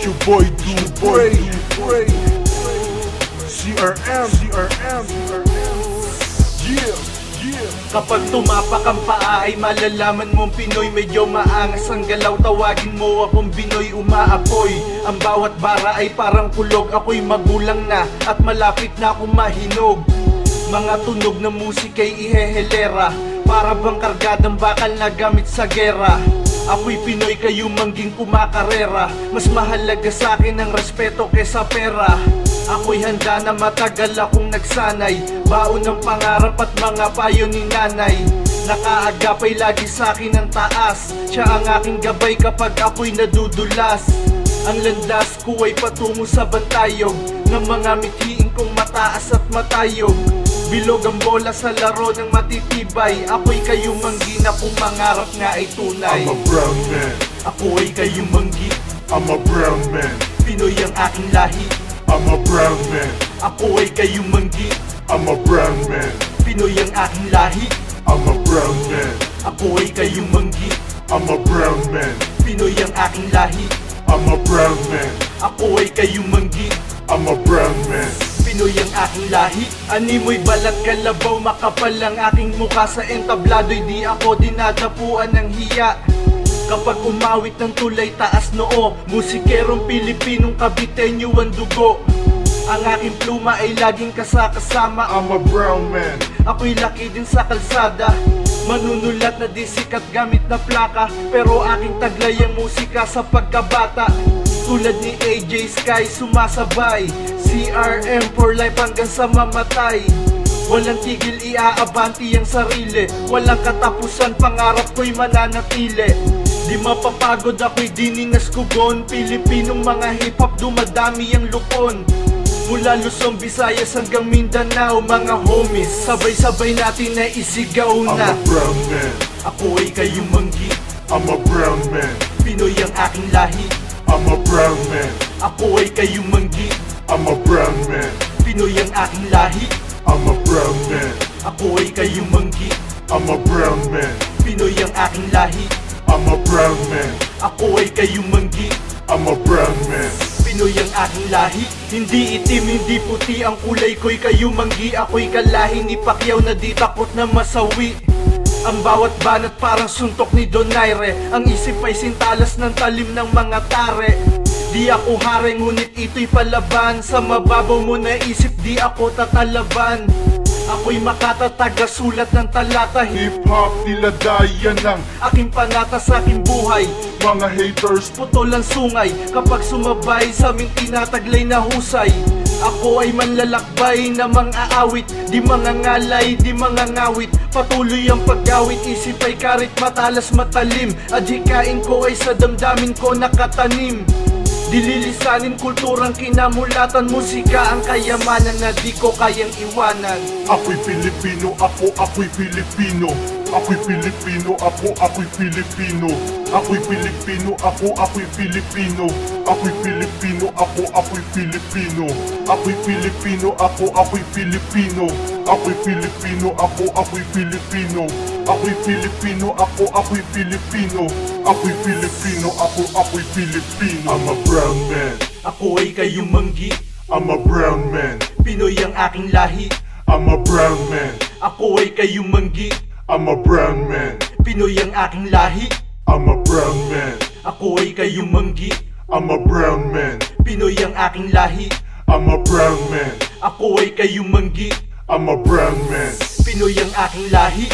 your boy Dupray. CRM. Yeah. Kapag tumapak ang paa ay malalaman mong Pinoy. Medyo maangas ang galaw, tawagin mo akong Binoy umaapoy. Ang bawat bara ay parang kulog, ako'y magulang na at malapit na akong mahinog. Mga tunog na musika'y ihehelera, para bang kargadang bakal na gamit sa gera. Ako'y Pinoy, kayo mangging kumakarera. Mas mahalaga sa akin ang respeto kesa pera. Ako'y handa na matagal akong nagsanay, baon ng pangarap at mga payo ni nanay. Nakaagapay lagi sa akin ang taas, siya ang aking gabay kapag ako'y nadudulas. Ang landas ko ay patungo sa bantayog ng mga mithiin kong mataas at matayog. Bilog ang bola sa laro ng matitibay, ako'y kayong manggi na kung mangarap nga ay tunay. I'm a brown man. Ako ay kayong manggi, I'm a brown man. Pinoy ang aking lahi. I'm a brown man. Ako ay kayong manggi, I'm a brown man. Pinoy ang aking lahi. I'm a brown man. Ako ay kayong manggi, I'm a brown man. Pinoy ang aking lahi. I'm a brown man. Ako ay kayong manggi, I'm a brown man. Pinoy ang aking lahi. Animoy balat kalabaw, makapal ang aking mukha. Sa entablado'y di ako dinadapuan ng hiya. Kapag umawit ng tulay taas noo, musikerong Pilipinong Kabitenyo ang dugo. Ang aking pluma ay laging kasama. I'm a brown man. Ako'y laki din sa kalsada, manunulat na di sikat gamit na plaka. Pero aking taglay ang musika sa pagkabata. Tulad ni AJ Sky sumasabay, CRM for life hanggang sa mamatay. Walang tigil, iaabanti ang sarili, walang katapusan, pangarap ko'y mananatili. Di mapapagod, ako'y diningas kugon. Pilipinong mga hip-hop, dumadami ang lupon. Mula Luzon, Visayas hanggang Mindanao, mga homies, sabay-sabay natin na isigaw na. I'm a brown man. Ako ay kayong manggi, I'm a brown man. Pinoy ang aking lahi. I'm a brown man. Ako ay kayong manggi, I'm a brown man. Pinoy ang aking lahi. I'm a brown man. Ako ay kayong manggi, I'm a brown man. Pinoy ang aking lahi. I'm a brown man. Ako ay kayong manggi, I'm a brown man. Pinoy ang aking lahi. Hindi itim, hindi puti ang kulay ko'y kayong manggi. Ako'y kalahi ni Pacquiao na di takot na masawi. Ang bawat banat parang suntok ni Donaire. Ang isip ay sintalas ng talim ng mga tare. Di ako hare ngunit ito'y palaban. Sa mababaw mo na isip di ako tatalaban. Ako'y makatataga sulat ng talata. Hip-hop nila daya ng Aking panata sa aking buhay. mga haters. Putol ang sungay kapag sumabay sa aming tinataglay na husay. Ako ay manlalakbay na mang-aawit, di mangangalay, di mangangawit. Patuloy ang pag-awit, isip ay karit, matalas matalim. Adhikain ko ay sa damdamin ko nakatanim. Dililisanin kulturang kinamulatan, musika ang kayamanan na di ko kayang iwanan. Ako'y Pilipino, ako'y Pilipino. Ako'y Pilipino, ako'y Pilipino. Ako'y Pilipino, ako'y Pilipino. Ako'y Pilipino, ako'y Pilipino. Ako'y Pilipino, ako'y Pilipino. Ako'y Pilipino, ako'y Pilipino. Ako'y Pilipino, ako'y Pilipino. Ako'y Pilipino, ako'y Pilipino. I'm a brown man. Ako ay kayong manggi, I'm a brown man. Pinoy ang aking lahi. I'm a brown man. Ako ay kayong manggi, I'm a brown man. Pinoy ang aking lahi. I'm a brown man. Ako ay kayong manggi, I'm a brown man. Pinoy ang aking lahi. I'm a brown man. Ako ay kayong manggi, I'm a brown man. Pinoy ang aking lahi.